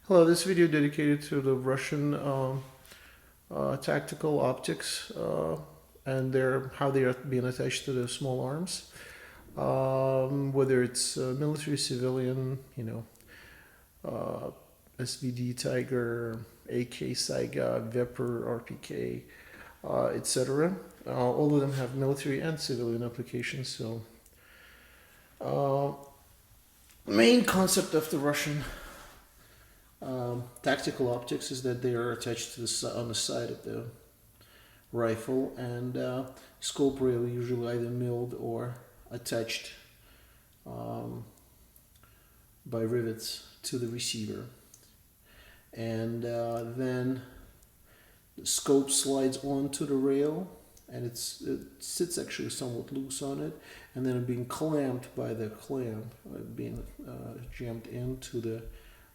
Hello, this video dedicated to the Russian tactical optics and how they are being attached to the small arms. Whether it's military, civilian, SVD Tiger, AK Saiga, Vepr, RPK, etc. All of them have military and civilian applications. So, main concept of the Russian tactical optics is that they are attached to on the side of the rifle, and scope rail usually either milled or attached by rivets to the receiver, and then the scope slides onto the rail, and it sits actually somewhat loose on it, and then being clamped by the clamp, being jammed into the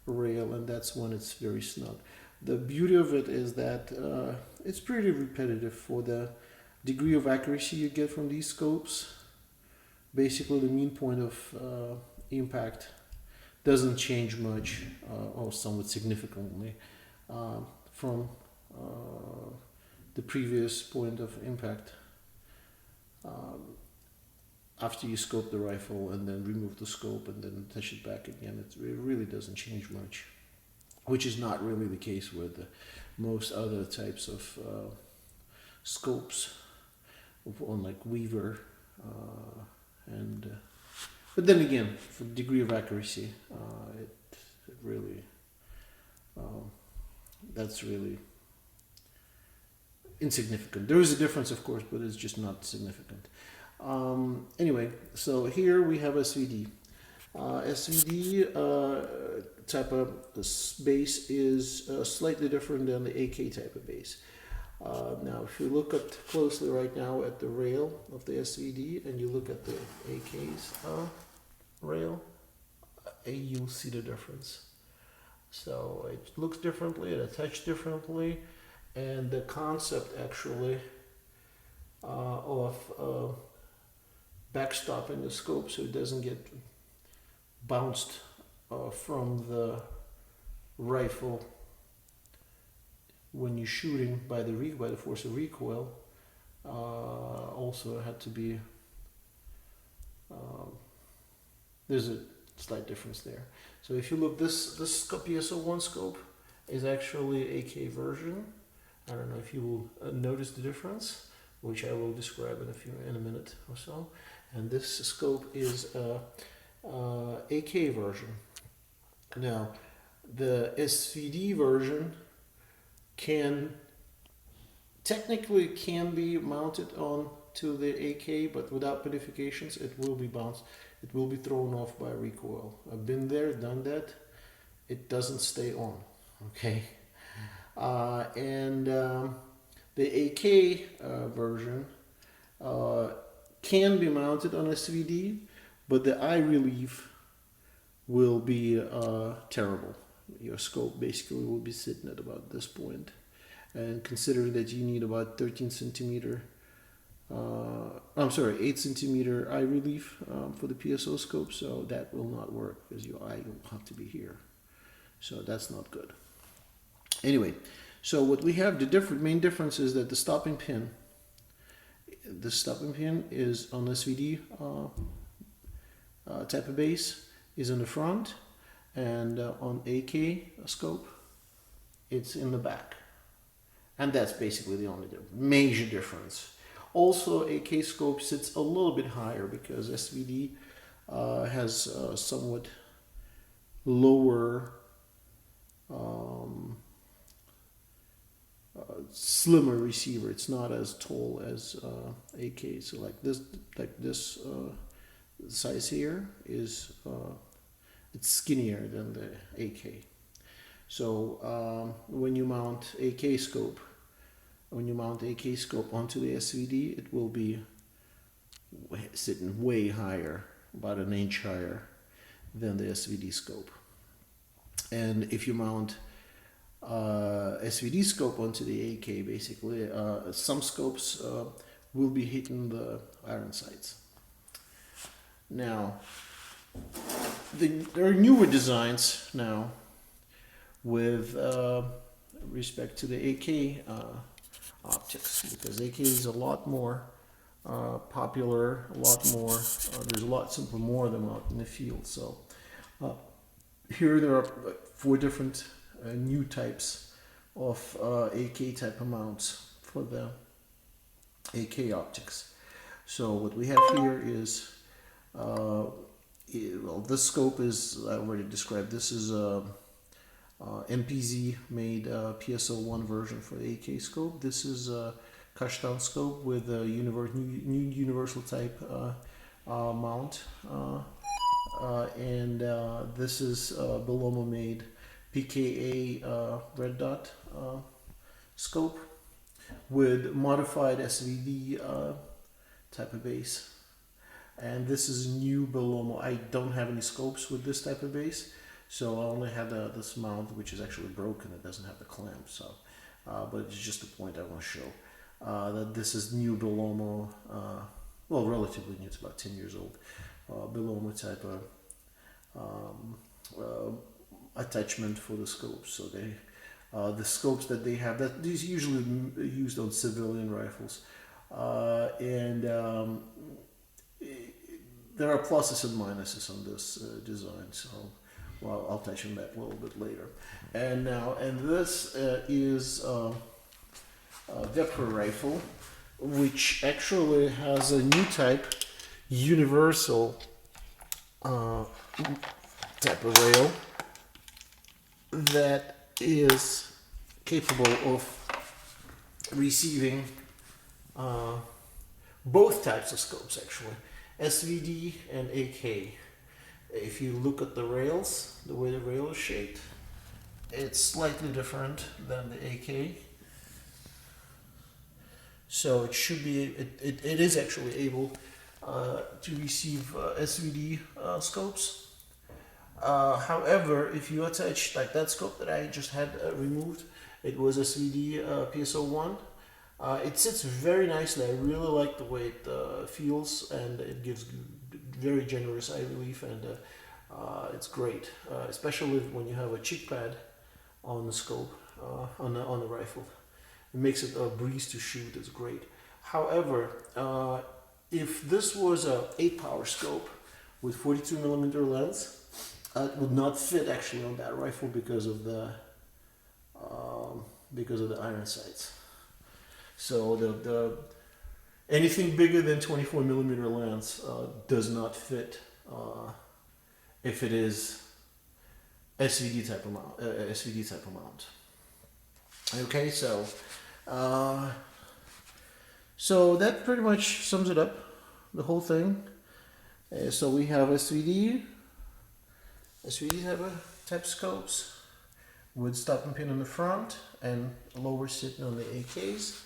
rail, and that's when it's very snug. The beauty of it is that it's pretty repetitive for the degree of accuracy you get from these scopes. Basically, the mean point of impact doesn't change much, or somewhat significantly, from the previous point of impact after you scope the rifle and then remove the scope and then attach it back again. It really doesn't change much, which is not really the case with most other types of scopes on like Weaver but then again, for degree of accuracy, it really that's really insignificant. There is a difference, of course, but it's just not significant. Anyway, so here we have SVD. SVD type of base is slightly different than the AK type of base. Now, if you look closely right now at the rail of the SVD and you look at the AK's rail, you'll see the difference. So it looks differently, it attached differently, and the concept actually of backstopping the scope so it doesn't get bounced from the rifle when you're shooting by the force of recoil, also had to be there's a slight difference there. So if you look, this PSO1 scope is actually AK version. I don't know if you will notice the difference, which I will describe in a minute or so. And this scope is AK version. Now, the SVD version technically can be mounted on to the AK, but without modifications, it will be bounced. It will be thrown off by recoil. I've been there, done that. It doesn't stay on. Okay. The AK version can be mounted on SVD, but the eye relief will be terrible. Your scope basically will be sitting at about this point, and considering that you need about 8 centimeter eye relief for the PSO scope, so that will not work because your eye will have to be here. So that's not good. Anyway, so what we have, the main difference is that the stopping pin is on SVD type of base is in the front, and on AK scope it's in the back, and that's basically the only major difference. Also, AK scope sits a little bit higher because SVD has somewhat lower slimmer receiver. It's not as tall as AK. So like this size here is it's skinnier than the AK. So when you mount AK scope onto the SVD, it will be sitting way higher, about an inch higher than the SVD scope. And if you mount SVD scope onto the AK, basically some scopes will be hitting the iron sights. Now, there are newer designs now with respect to the AK optics, because AK is a lot more popular, a lot more. There's a lot simply more of them out in the field. So here there are 4 different new types of AK type mounts for the AK optics. So what we have here is, well, this scope is, I already described, this is a MPZ made PSO1 version for the AK scope. This is a Kashtan scope with a new universal type mount. And this is Bellomo made PKA red dot scope with modified SVD type of base. And this is new Bellomo. I don't have any scopes with this type of base, so I only have this mount, which is actually broken. It doesn't have the clamp, so but it's just a point I want to show that this is new Bellomo, well, relatively new. It's about 10 years old. Bellomo type of attachment for the scopes. So they the scopes that they have, that these usually used on civilian rifles, and there are pluses and minuses on this design. So well, I'll touch on that a little bit later. And now, and this is a Vepr rifle, which actually has a new type, universal type of rail that is capable of receiving both types of scopes, actually, SVD and AK. If you look at the rails, the way the rail is shaped, it's slightly different than the AK. So it should be, it is actually able to receive SVD scopes. However, if you attach, like that scope that I just had removed, it was SVD PSO1. It sits very nicely. I really like the way it feels, and it gives very generous eye relief, and it's great, especially when you have a cheek pad on the scope, on the rifle. It makes it a breeze to shoot. It's great. However, if this was a 8-power scope with 42mm lens, it would not fit actually on that rifle because of the iron sights. So the anything bigger than 24mm lens does not fit if it is SVD type amount. Okay, so so that pretty much sums it up, the whole thing. So we have SVD type scopes with stop and pin on the front and lower sitting on the AKs.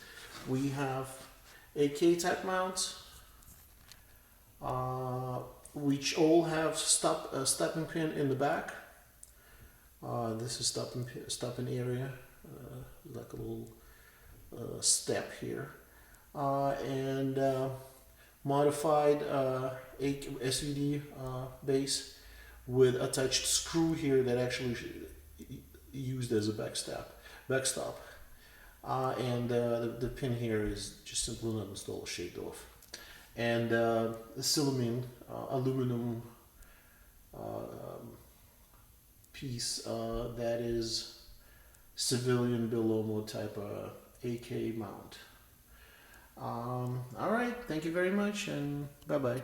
We have AK type mounts, which all have stop and pin in the back. This is stop and area, like a little step here, and modified SVD base with attached screw here that actually used as a backstop. And the pin here is just simply not installed, shaved off. And the Silamine aluminum piece that is civilian Bellomo type AK mount. All right, thank you very much, and bye-bye.